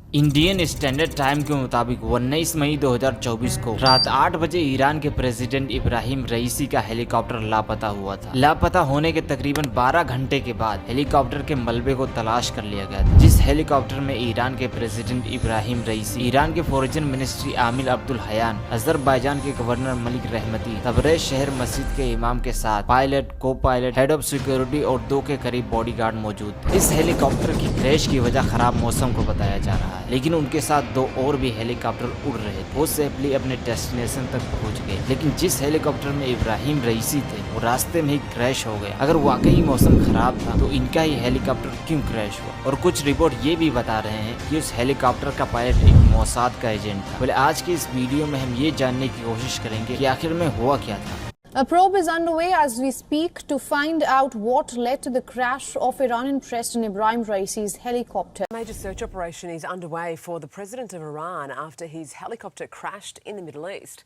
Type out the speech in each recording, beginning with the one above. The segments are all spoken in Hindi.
इंडियन स्टैंडर्ड टाइम के मुताबिक 19 मई 2024 को रात 8 बजे ईरान के प्रेसिडेंट इब्राहिम रईसी का हेलीकॉप्टर लापता हुआ था। लापता होने के तकरीबन 12 घंटे के बाद हेलीकॉप्टर के मलबे को तलाश कर लिया गया था, जिस हेलीकॉप्टर में ईरान के प्रेसिडेंट इब्राहिम रईसी, ईरान के foreign ministry Aamir Abdul Hayyan, Azerbaijan के गवर्नर मलिक रहमती, तबरेज शहर मस्जिद के इमाम के साथ पायलट, को पायलट, हेड ऑफ सिक्योरिटी और 2 के करीब बॉडीगार्ड मौजूद थे। इस हेलीकॉप्टर की क्रैश की वजह खराब मौसम को बताया जा रहा है, लेकिन उनके साथ 2 और भी हेलीकॉप्टर उड़ रहे थे। वो सेफली अपने डेस्टिनेशन तक पहुंच गए, लेकिन जिस हेलीकॉप्टर में इब्राहिम रईसी थे वो रास्ते में ही क्रैश हो गया। अगर वाकई मौसम खराब था तो इनका ही हेलीकॉप्टर क्यों क्रैश हुआ? और कुछ रिपोर्ट ये भी बता रहे हैं कि उस हेलीकॉप्टर का पायलट एक मोसाद का एजेंट था। बोले आज की इस वीडियो में हम ये जानने की कोशिश करेंगे कि आखिर में हुआ क्या था। A probe is underway as we speak to find out what led to the crash of Iranian President Ibrahim Raisi's helicopter. A major search operation is underway for the president of Iran after his helicopter crashed in the Middle East.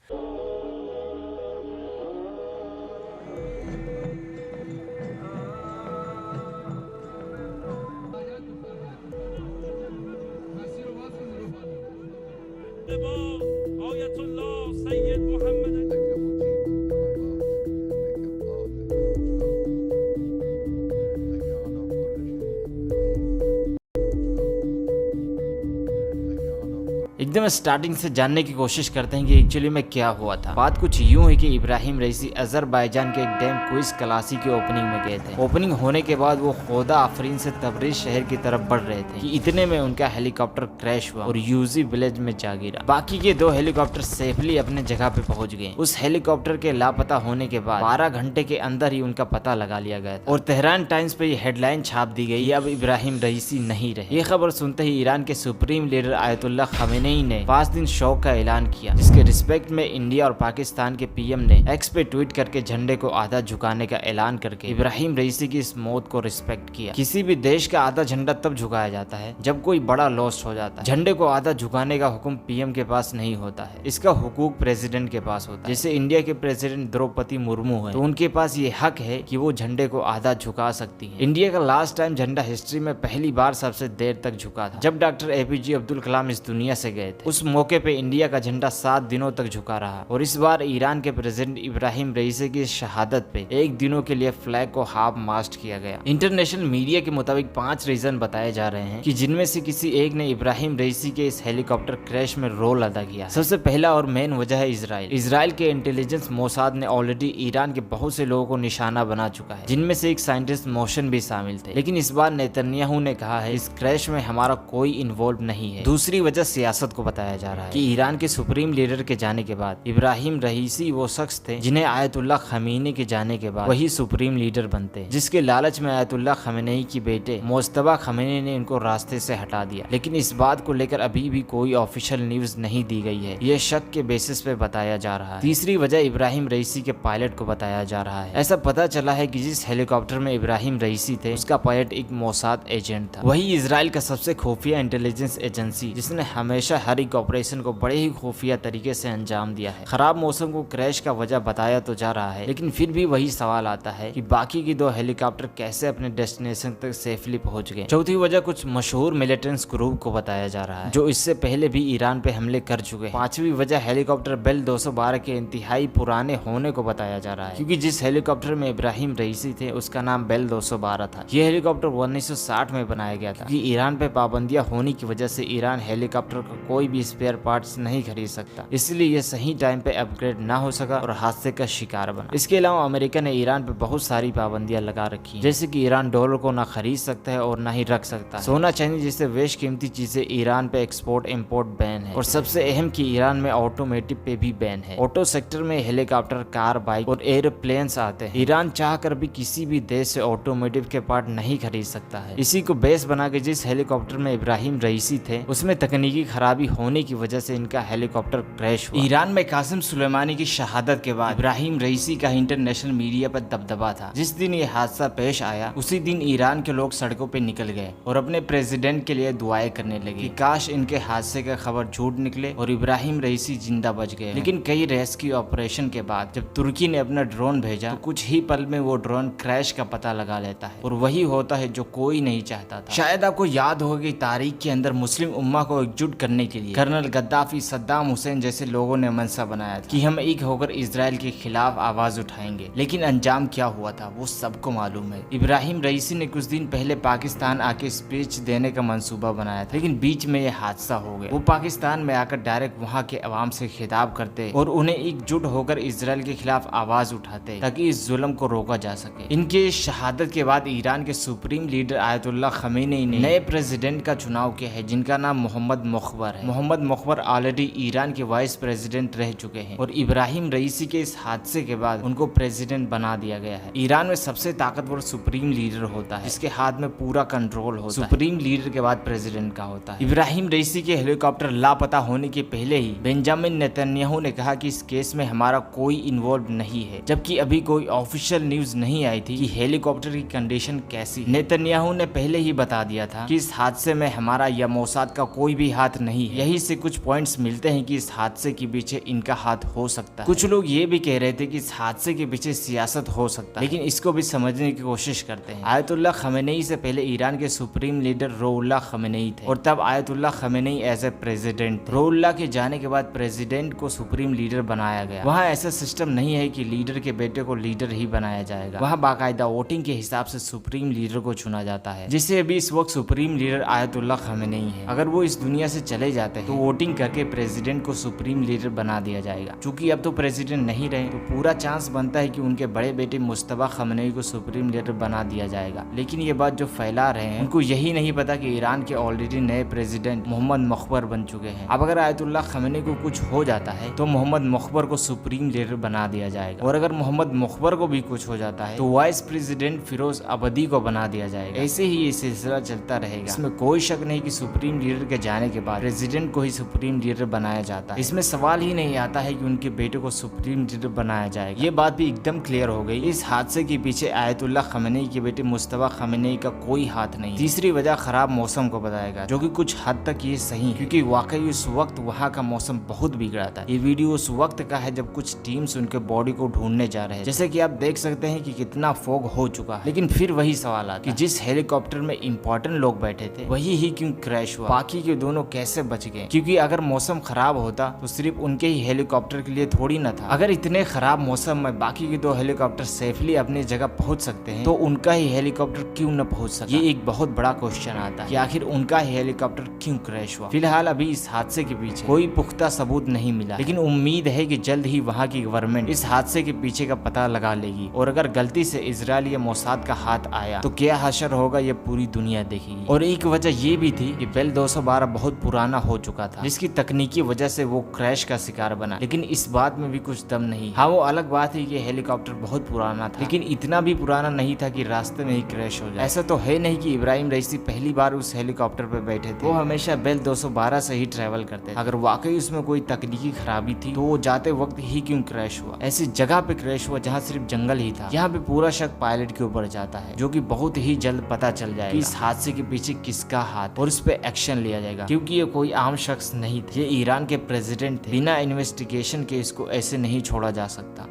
एकदम स्टार्टिंग से जानने की कोशिश करते हैं कि एक्चुअली में क्या हुआ था। बात कुछ यूं है कि इब्राहिम रईसी अजरबैजान के एक डैम क्विज क्लासी की ओपनिंग में गए थे। ओपनिंग होने के बाद वो खोदा आफरीन से तबरेज शहर की तरफ बढ़ रहे थे कि इतने में उनका हेलीकॉप्टर क्रैश हुआ और यूजी विलेज में जा गिरा। बाकी के 2 हेलीकॉप्टर सेफली अपने जगह पे पहुंच गए। उस हेलीकॉप्टर के लापता होने के बाद 12 घंटे के अंदर ही उनका पता लगा लिया गया था और तेहरान टाइम्स पे ये हेडलाइन छाप दी गई, अब इब्राहिम रईसी नहीं रहे। ये खबर सुनते ही ईरान के सुप्रीम लीडर आयतुल्लाह खमेनी ने 5 दिन शोक का ऐलान किया, जिसके रिस्पेक्ट में इंडिया और पाकिस्तान के पीएम ने एक्स पे ट्वीट करके झंडे को आधा झुकाने का ऐलान करके इब्राहिम रईसी की इस मौत को रिस्पेक्ट किया। किसी भी देश का आधा झंडा तब झुकाया जाता है जब कोई बड़ा लॉस हो जाता है। झंडे को आधा झुकाने का हुक्म पीएम के पास नहीं होता है, इसका हुकूक प्रेसिडेंट के पास होता है। जैसे इंडिया के प्रेसिडेंट द्रौपदी मुर्मू है तो उनके पास ये हक है कि वो झंडे को आधा झुका सकती है। इंडिया का लास्ट टाइम झंडा हिस्ट्री में पहली बार सबसे देर तक झुका था जब डॉक्टर एपीजे अब्दुल कलाम इस दुनिया से गए थे। उस मौके पे इंडिया का झंडा 7 दिनों तक झुका रहा और इस बार ईरान के प्रेसिडेंट इब्राहिम रईसी की शहादत पे 1 दिनों के लिए फ्लैग को हाफ मास्ट किया गया। इंटरनेशनल मीडिया के मुताबिक 5 रीजन बताए जा रहे हैं कि जिनमें से किसी एक ने इब्राहिम रईसी के इस हेलीकॉप्टर क्रैश में रोल अदा किया। सबसे पहला और मेन वजह है इसराइल के इंटेलिजेंस मोसाद ने ऑलरेडी ईरान के बहुत से लोगों को निशाना बना चुका है, जिनमें से एक साइंटिस्ट मोशन भी शामिल थे। लेकिन इस बार नेतन्याहू ने कहा है इस क्रैश में हमारा कोई इन्वॉल्व नहीं है। दूसरी वजह सियासत को बताया जा रहा है कि ईरान के सुप्रीम लीडर के जाने के बाद इब्राहिम रईसी वो शख्स थे जिन्हें आयतुल्लाह खमीनी के जाने के बाद वही सुप्रीम लीडर बनते, जिसके लालच में आयतुल्लाह खमीनी की बेटे मुज्तबा खमीनी ने इनको रास्ते से हटा दिया। लेकिन इस बात को लेकर अभी भी कोई ऑफिशियल न्यूज नहीं दी गई है, ये शक के बेसिस पे बताया जा रहा है। तीसरी वजह इब्राहिम रईसी के पायलट को बताया जा रहा है। ऐसा पता चला है कि जिस हेलीकॉप्टर में इब्राहिम रईसी थे उसका पायलट एक मोसाद एजेंट था, वही इजराइल का सबसे खुफिया इंटेलिजेंस एजेंसी जिसने हमेशा हर एक ऑपरेशन को बड़े ही खुफिया तरीके से अंजाम दिया है। खराब मौसम को क्रैश का वजह बताया तो जा रहा है, लेकिन फिर भी वही सवाल आता है कि बाकी की 2 हेलीकॉप्टर कैसे अपने डेस्टिनेशन तक सेफली पहुंच गए। चौथी वजह कुछ मशहूर मिलिटेंट्स ग्रुप को बताया जा रहा है जो इससे पहले भी ईरान पे हमले कर चुके हैं। 5वीं वजह हेलीकॉप्टर बेल 212 के इंतहाई पुराने होने को बताया जा रहा है, क्योंकि जिस हेलीकॉप्टर में इब्राहिम रईसी थे उसका नाम बेल 212 था। यह हेलीकॉप्टर 1960 में बनाया गया था, क्योंकि ईरान पे पाबंदियां होने की वजह से ईरान हेलीकॉप्टर का कोई भी स्पेयर पार्ट्स नहीं खरीद सकता, इसलिए यह सही टाइम पे अपग्रेड ना हो सका और हादसे का शिकार बना। इसके अलावा अमेरिका ने ईरान पे बहुत सारी पाबंदियां लगा रखी हैं, जैसे कि ईरान डॉलर को ना खरीद सकता है और ना ही रख सकता है। सोना चांदी जैसे वेश कीमती चीजें ईरान पे एक्सपोर्ट इंपोर्ट बैन है, और सबसे अहम कि ईरान में ऑटोमेटिव पे भी बैन है। ऑटो सेक्टर में हेलीकॉप्टर, कार, बाइक और एयरप्लेन्स आते हैं। ईरान चाह कर भी किसी भी देश से ऑटोमेटिव के पार्ट नहीं खरीद सकता है। इसी को बेस बना के जिस हेलीकॉप्टर में इब्राहिम रईसी थे उसमें तकनीकी खराबी खराबी होने की वजह से इनका हेलीकॉप्टर क्रैश हुआ। ईरान में कासिम सुलेमानी की शहादत के बाद इब्राहिम रईसी का इंटरनेशनल मीडिया पर दबदबा था। जिस दिन ये हादसा पेश आया उसी दिन ईरान के लोग सड़कों पे निकल गए और अपने प्रेसिडेंट के लिए दुआएं करने लगे कि काश इनके हादसे का खबर झूठ निकले और इब्राहिम रईसी जिंदा बच गए। लेकिन कई रेस्क्यू ऑपरेशन के बाद जब तुर्की ने अपना ड्रोन भेजा तो कुछ ही पल में वो ड्रोन क्रैश का पता लगा लेता है और वही होता है जो कोई नहीं चाहता था। शायद आपको याद होगा कि तारीख के अंदर मुस्लिम उम्मा को एकजुट करने के लिए कर्नल गद्दाफी, सद्दाम हुसैन जैसे लोगों ने मनसा बनाया था कि हम एक होकर इजराइल के खिलाफ आवाज उठाएंगे। लेकिन अंजाम क्या हुआ था वो सबको मालूम है। इब्राहिम रईसी ने कुछ दिन पहले पाकिस्तान आके स्पीच देने का मंसूबा बनाया था, लेकिन बीच में यह हादसा हो गया। वो पाकिस्तान में आकर डायरेक्ट वहाँ के अवाम से खिताब करते और उन्हें एकजुट होकर इजराइल के खिलाफ आवाज उठाते ताकि इस जुल्म को रोका जा सके। इनके शहादत के बाद ईरान के सुप्रीम लीडर आयतुल्लाह खमेनी ने नए प्रेसिडेंट का चुनाव किया है जिनका नाम मोहम्मद मुख्बर है। मोहम्मद मुख्बर ऑलरेडी ईरान के वाइस प्रेसिडेंट रह चुके हैं और इब्राहिम रईसी के इस हादसे के बाद उनको प्रेसिडेंट बना दिया गया है। ईरान में सबसे ताकतवर सुप्रीम लीडर होता है जिसके हाथ में पूरा कंट्रोल होता है। सुप्रीम लीडर के बाद प्रेसिडेंट का होता है। इब्राहिम रईसी के हेलीकॉप्टर लापता होने के पहले ही बेंजामिन नेतन्याहू ने कहा कि इस केस में हमारा कोई इन्वॉल्व नहीं है, जबकि अभी कोई ऑफिशियल न्यूज नहीं आई थी कि हेलीकॉप्टर की कंडीशन कैसी। नेतन्याहू ने पहले ही बता दिया था कि इस हादसे में हमारा या मोसाद का कोई भी हाथ नहीं है। यही से कुछ पॉइंट्स मिलते हैं कि इस हादसे के पीछे इनका हाथ हो सकता है। कुछ लोग ये भी कह रहे थे कि इस हादसे के पीछे सियासत हो सकता है, लेकिन इसको भी समझने की कोशिश करते हैं। आयतुल्लाह खमेनी से पहले ईरान के सुप्रीम लीडर रुहुल्लाह खमेनी थे और तब Ayatollah Khamenei as a president. Ruhollah के जाने के बाद प्रेसिडेंट को सुप्रीम लीडर बनाया गया। वहाँ ऐसा सिस्टम नहीं है कि लीडर के बेटे को लीडर ही बनाया जाएगा। वहाँ बाकायदा वोटिंग के हिसाब से सुप्रीम लीडर को चुना जाता है, जिसे अभी इस वक्त सुप्रीम लीडर आयतुल्लाह खमेनी है। अगर वो इस दुनिया से चले जाते हैं तो वोटिंग करके प्रेसिडेंट को सुप्रीम लीडर बना दिया जाएगा। चूंकि अब तो प्रेसिडेंट नहीं रहे तो पूरा चांस बनता है कि उनके बड़े बेटे मुस्तफा खमेनी को सुप्रीम लीडर बना दिया जाएगा। लेकिन ये बात जो फैला रहे हैं उनको यही नहीं पता कि ईरान के ऑलरेडी नए प्रेसिडेंट मोहम्मद मुख्बर बन चुके हैं। अब अगर आयतुल्लाह खमेनी को कुछ हो जाता है तो मोहम्मद मुख्बर को सुप्रीम लीडर बना दिया जाएगा, और अगर मोहम्मद मुख्बर को भी कुछ हो जाता है तो वाइस प्रेसिडेंट फिरोज अबदी को बना दिया जाएगा। ऐसे ही ये सिलसिला चलता रहेगा। इसमें कोई शक नहीं कि सुप्रीम लीडर के जाने के बाद प्रेसिडेंट को ही सुप्रीम लीडर बनाया जाता है। इसमें सवाल ही नहीं आता है कि उनके बेटे को सुप्रीम लीडर बनाया जाएगा। ये बात भी एकदम क्लियर हो गई। इस हादसे के पीछे आयतुल्लाह खमेनी के बेटे मुस्तफा खमेनी का कोई हाथ नहीं। तीसरी वजह खराब मौसम को बताएगा, जो कि कुछ हद तक ये सही है, क्योंकि वाकई उस वक्त वहाँ का मौसम बहुत बिगड़ा था। ये वीडियो उस वक्त का है जब कुछ टीम्स उनके बॉडी को ढूंढने जा रहे हैं। जैसे कि आप देख सकते हैं कि कितना फॉग हो चुका है। लेकिन फिर वही सवाल आता कि जिस हेलीकॉप्टर में इंपॉर्टेंट लोग बैठे थे वही ही क्यों क्रैश हुआ, बाकी के दोनों कैसे बच गए? क्योंकि अगर मौसम खराब होता तो सिर्फ उनके ही हेलीकॉप्टर के लिए थोड़ी न था। अगर इतने खराब मौसम में बाकी के दो हेलीकॉप्टर सेफली अपनी जगह पहुंच सकते हैं तो उनका ही हेलीकॉप्टर क्यों न पहुंच सका? ये एक बहुत बड़ा क्वेश्चन आता है कि आखिर उनका ही हेलीकॉप्टर क्यों क्रैश हुआ। फिलहाल अभी इस हादसे के पीछे कोई पुख्ता सबूत नहीं मिला, लेकिन उम्मीद है कि जल्द ही वहाँ की गवर्नमेंट इस हादसे के पीछे का पता लगा लेगी, और अगर गलती से इजराइल या मोसाद का हाथ आया तो क्या हशर होगा ये पूरी दुनिया देखेगी। और एक वजह ये भी थी कि बेल 212 बहुत पुराना हो चुका था, जिसकी तकनीकी वजह से वो क्रैश का शिकार बना। लेकिन इस बात में भी कुछ दम नहीं। हाँ, वो अलग बात है कि हेलीकॉप्टर बहुत पुराना था, लेकिन इतना भी पुराना नहीं था कि रास्ते में ही क्रैश हो जाए। ऐसा तो है नहीं कि इब्राहिम रईसी पहली बार उस हेलीकॉप्टर पे बैठे थे। वो हमेशा बेल 212 से ही ट्रेवल करते थे। अगर वाकई उसमें कोई तकनीकी खराबी थी तो वो जाते वक्त ही क्यों क्रैश हुआ? ऐसी जगह पे क्रैश हुआ जहाँ सिर्फ जंगल ही था। यहाँ पे पूरा शक पायलट के ऊपर जाता है, जो कि बहुत ही जल्द पता चल जाएगा इस हादसे के पीछे किसका हाथ, और इस पे एक्शन लिया जाएगा, क्योंकि ये कोई आम शख्स नहीं थे। ये ईरान के प्रेसिडेंट थे। बिना इन्वेस्टिगेशन के इसको ऐसे नहीं छोड़ा जा सकता।